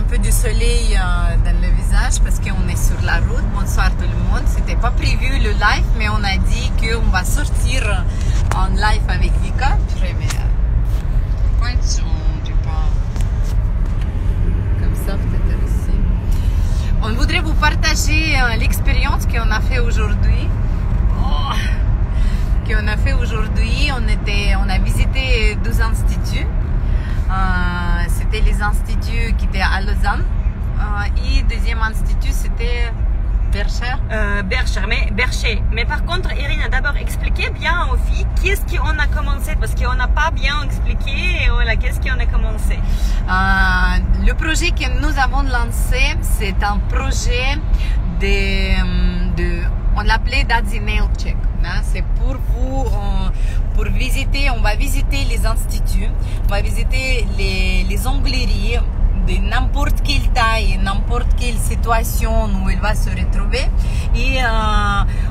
peu du soleil dans le visage parce qu'on est sur la route. Bonsoir tout le monde. C'était pas prévu le live, mais on a dit qu'on va sortir en live avec Vika. Pourquoi tu parles comme ça peut-être ici? On voudrait vous partager l'expérience qu'on a fait aujourd'hui. On a visité 12 instituts. C'était les instituts qui étaient à Lausanne. Et deuxième institut, c'était Bercher. Mais par contre, Irina, d'abord expliquez bien aux filles qu'est-ce qu'on a commencé, parce qu'on n'a pas bien expliqué, voilà, qu'est-ce qu'on a commencé. Le projet que nous avons lancé, c'est un projet on l'appelait Daddy Nail Check. C'est pour vous, pour visiter, on va visiter les instituts, on va visiter les ongleries de n'importe quelle taille, n'importe quelle situation où il va se retrouver. Et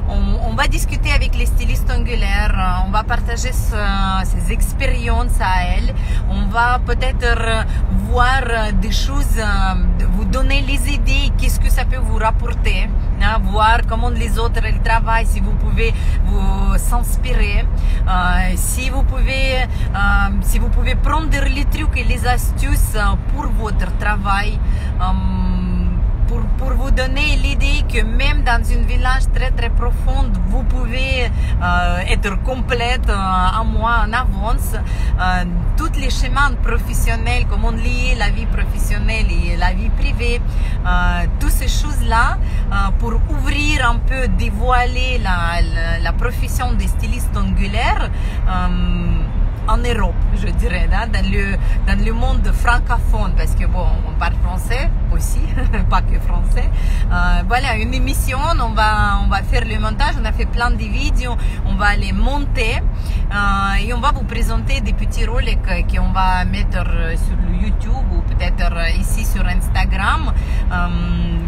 on va discuter avec les stylistes ongulaires, on va partager ses expériences à elles, on va peut-être voir des choses, vous donner les idées, qu'est-ce que ça peut vous rapporter, voir comment les autres elles travaillent, si vous pouvez vous s'inspirer, si vous pouvez prendre les trucs et les astuces pour votre travail, pour vous donner l'idée que même dans une village très très profonde, vous pouvez être complète un mois en avance. Tous les chemins professionnels, comment lier la vie professionnelle et la vie privée, toutes ces choses-là, pour ouvrir un peu, dévoiler la profession des stylistes ongulaires en Europe, je dirais, dans le monde francophone, parce que bon, on parle français aussi, pas que français. Voilà, une émission, on va faire le montage, on a fait plein de vidéos, on va les monter et on va vous présenter des petits rôles qu'on va mettre sur le YouTube ou peut-être ici sur Instagram.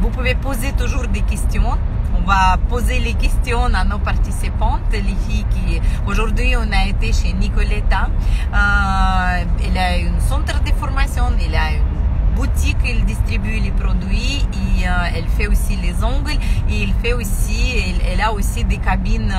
Vous pouvez poser toujours des questions. On va poser les questions à nos participantes, les filles qui... Aujourd'hui, on a été chez Nicoletta. Elle a un centre de formation, elle a une boutique, elle distribue les produits et elle fait aussi les ongles et elle a aussi des cabines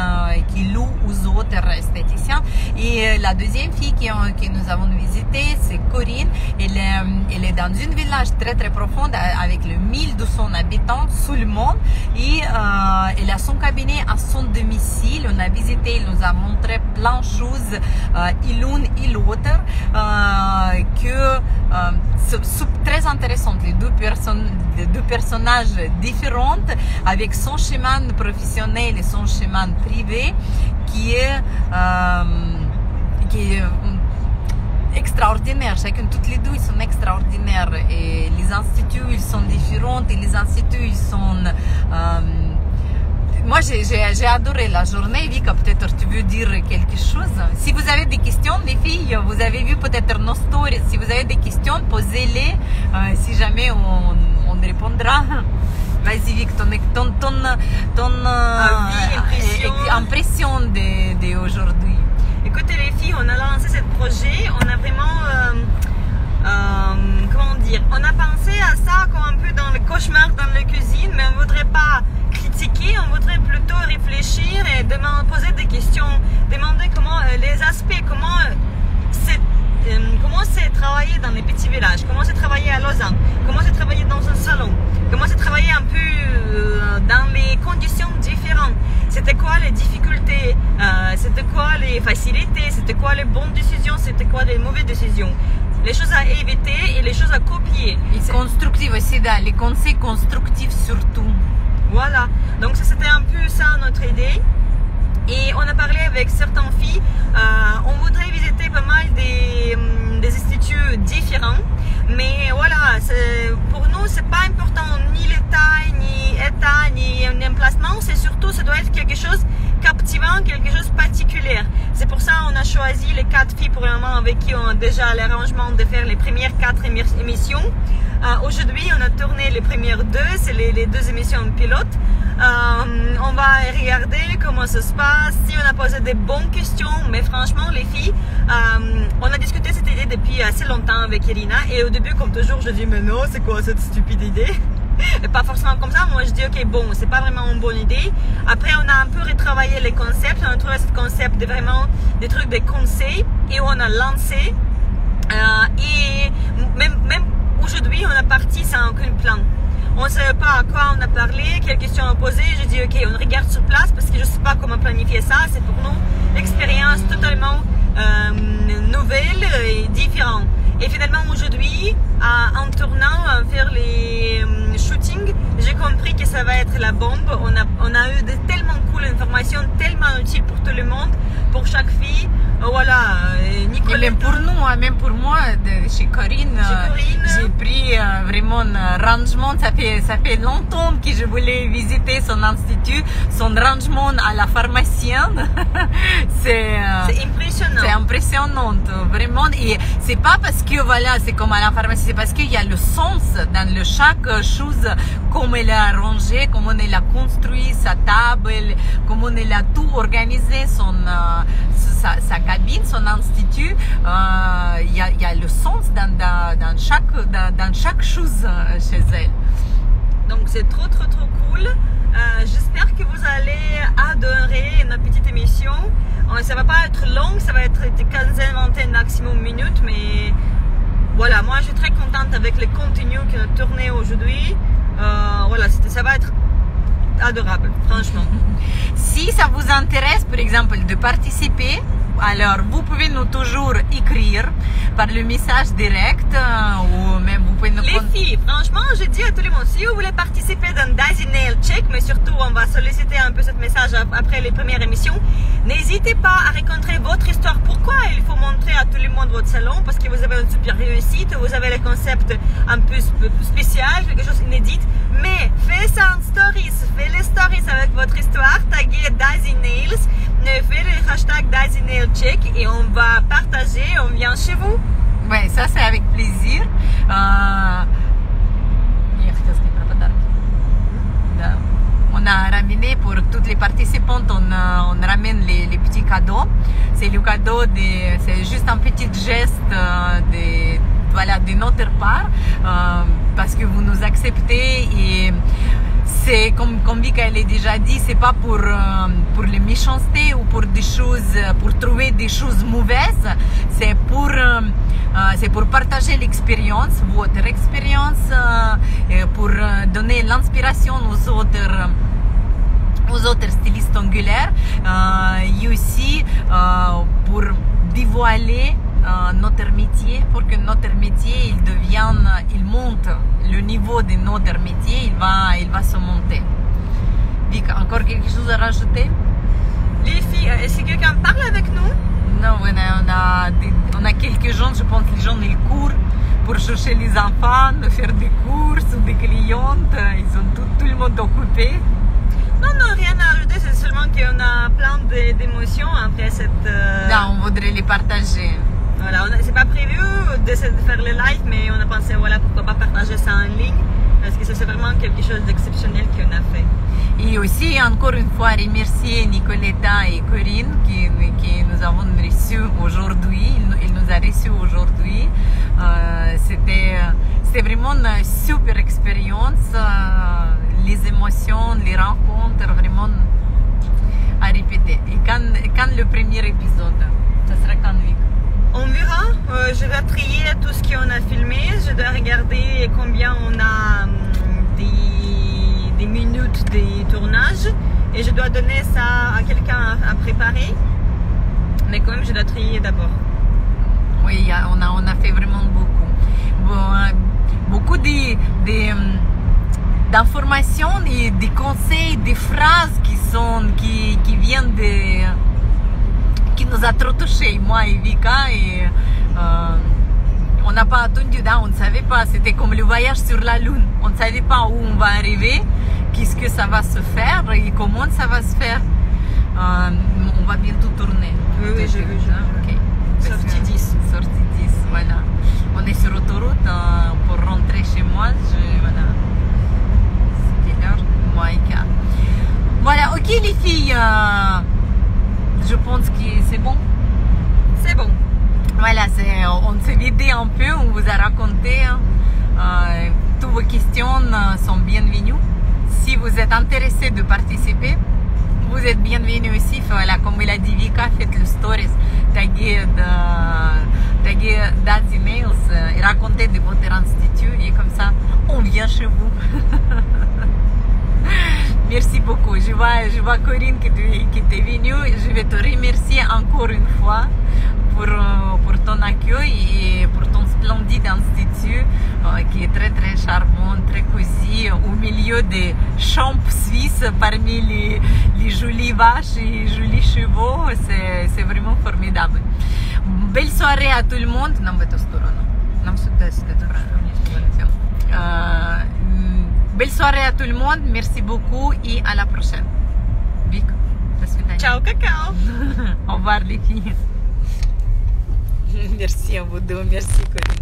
qui louent aux autres esthéticiens. Et la deuxième fille que nous avons visitée, c'est Corinne. Elle est dans une village très très profonde avec le 1200 habitants seulement et elle a son cabinet à son domicile. On a visité, elle nous a montré plein de choses, l'une et l'autre, très intéressantes, les deux personnages différents avec son chemin professionnel et son chemin privé qui est extraordinaire. Chacune, toutes les deux, ils sont extraordinaires et les instituts, ils sont différents et les instituts, ils sont... Moi, j'ai adoré la journée. Vika, peut-être tu veux dire quelque chose. Si vous avez des questions, les filles, vous avez vu peut-être nos stories. Si vous avez des questions, posez-les. Si jamais on répondra. Vas-y, Vika, ton impression d'aujourd'hui. Écoutez les filles, on a lancé ce projet. On a vraiment... comment dire, on a pensé à ça comme un peu dans le cauchemar dans la cuisine, mais on ne voudrait pas critiquer, on voudrait plutôt réfléchir et poser des questions, demander comment les aspects, comment c'est travailler dans les petits villages, comment c'est travailler à Lausanne, comment c'est travailler dans un salon, comment c'est travailler un peu dans les conditions différentes, c'était quoi les difficultés, c'était quoi les facilités, c'était quoi les bonnes décisions, c'était quoi les mauvaises décisions. Les choses à éviter et les choses à copier. Et constructives aussi, les conseils constructifs surtout. Voilà, donc c'était un peu ça notre idée. Et on a parlé avec certaines filles, on voudrait visiter pas mal des instituts différents. Mais voilà, pour nous, c'est pas important ni les tailles, ni état, ni un emplacement. C'est surtout, ça doit être quelque chose captivant, quelque chose de particulier. C'est pour ça qu'on a choisi les 4 filles pour le moment avec qui on a déjà l'arrangement de faire les premières 4 émissions. Aujourd'hui, on a tourné les premières 2, c'est les 2 émissions pilotes. On va regarder comment ça se passe, si on a posé des bonnes questions, mais franchement les filles, on a discuté cette idée depuis assez longtemps avec Irina et au début comme toujours je dis mais non c'est quoi cette stupide idée et pas forcément comme ça, moi je dis ok bon c'est pas vraiment une bonne idée. Après on a un peu retravaillé les concepts, on a trouvé ce concept de vraiment des trucs de conseils et on a lancé et même aujourd'hui on a parti sans aucun plan. On ne savait pas à quoi on a parlé, quelles questions on a posées. J'ai dit ok, on regarde sur place parce que je ne sais pas comment planifier ça. C'est pour nous l'expérience totalement nouvelle et différente. Et finalement aujourd'hui, en tournant, faire les shootings, j'ai compris que ça va être la bombe. On a eu de tellement cool informations, tellement utiles pour tout le monde, pour chaque fille. Voilà, Nicolas. Et même pour nous, même pour moi, chez Corinne, j'ai pris vraiment un rangement. Ça fait longtemps que je voulais visiter son institut, son rangement à la pharmacienne. C'est impressionnant. C'est impressionnant, vraiment. Et c'est pas parce que voilà, c'est comme à la pharmacie, c'est parce qu'il y a le sens dans chaque chose, comment elle a rangé, comment elle a construit sa table, comment elle a tout organisé, sa cabine, son institut. Il y a le sens dans chaque chose chez elle. Donc c'est trop cool. J'espère que vous allez adorer notre petite émission. Ça va pas être long, ça va être des quinzaine, vingtaine maximum minutes, mais voilà, moi je suis très contente avec le contenu qu'on a tourné aujourd'hui. Voilà, ça va être adorable, franchement. Si ça vous intéresse, par exemple, de participer, alors vous pouvez nous toujours écrire par le message direct ou même vous pouvez nous... Les filles, franchement, je dis à tout le monde, si vous voulez participer dans Daisy Nail Check, mais surtout on va solliciter un peu ce message après les premières émissions, n'hésitez pas à raconter votre histoire. Pourquoi il faut montrer à tout le monde votre salon? Parce que vous avez une super réussite, vous avez le concept un peu spécial, quelque chose d'inédit. Mais faites ça en stories, faites les stories avec votre histoire, taguez Daisy Nails, faites le hashtag Daisy Nail Check et on va partager, on vient chez vous. Oui, ça c'est avec plaisir. On a ramené pour toutes les participantes, on ramène les petits cadeaux. C'est le cadeau, c'est juste un petit geste de notre part parce que vous nous acceptez et c'est comme Vika elle a déjà dit, c'est pas pour les méchancetés ou pour des choses, pour trouver des choses mauvaises, c'est pour partager l'expérience, votre expérience, pour donner l'inspiration aux autres stylistes angulaires et aussi pour dévoiler notre métier, pour que notre métier il monte, le niveau de notre métier il va se monter. Vika, encore quelque chose à rajouter? Les filles, est-ce que quelqu'un parle avec nous? Non, on a quelques gens, je pense que les gens ils courent pour chercher les enfants, faire des courses ou des clientes, ils sont tout le monde occupé. Non, rien à ajouter, c'est seulement qu'on a plein d'émotions après cette... Non, on voudrait les partager. Voilà, c'est pas prévu de faire le live, mais on a pensé, voilà, pourquoi pas partager ça en ligne, parce que c'est vraiment quelque chose d'exceptionnel qu'on a fait. Et aussi, encore une fois, remercier Nicoletta et Corinne qui nous avons reçus aujourd'hui. Il nous a reçus aujourd'hui. C'était vraiment une super expérience. Les émotions, les rencontres, vraiment à répéter. Et quand le premier épisode, ça sera quand, Vic? On verra. Je dois trier tout ce qu'on a filmé. Je dois regarder combien on a des minutes de tournage. Et je dois donner ça à quelqu'un à préparer. Mais quand même, je dois trier d'abord. Oui, on a fait vraiment beaucoup. Beaucoup d'informations et des conseils, des phrases qui viennent qui nous a trop touchés, moi et Vika, et on n'a pas attendu, on ne savait pas, c'était comme le voyage sur la lune, on ne savait pas où on va arriver qu'est-ce que ça va se faire et comment ça va se faire. On va bientôt tourner. Oui, j'ai vu. Ok. Sortie 10. Sortie 10, voilà. On est sur autoroute pour rentrer chez moi. Voilà. C'est quelle heure? Moins et quart. Voilà, ok les filles. Je pense que c'est bon. C'est bon. Voilà, on s'est vidé un peu, on vous a raconté. Toutes vos questions sont bienvenues. Si vous êtes intéressé de participer, vous êtes bienvenus aussi. Voilà, comme il a dit Vika, faites le stories, taguez dates emails et racontez de votre institut et comme ça, on vient chez vous. Merci beaucoup. Je vois Corinne qui est venue. Je vais te remercier encore une fois pour ton accueil et pour ton splendide institut qui est très très charmant, très cosy, au milieu des champs suisses parmi les jolies vaches et jolis chevaux. C'est vraiment formidable. Belle soirée à tout le monde. Belle soirée à tout le monde. Merci beaucoup et à la prochaine. Vika, Ciao, cacao. Au revoir les filles. Merci à vous deux. Merci Corinne.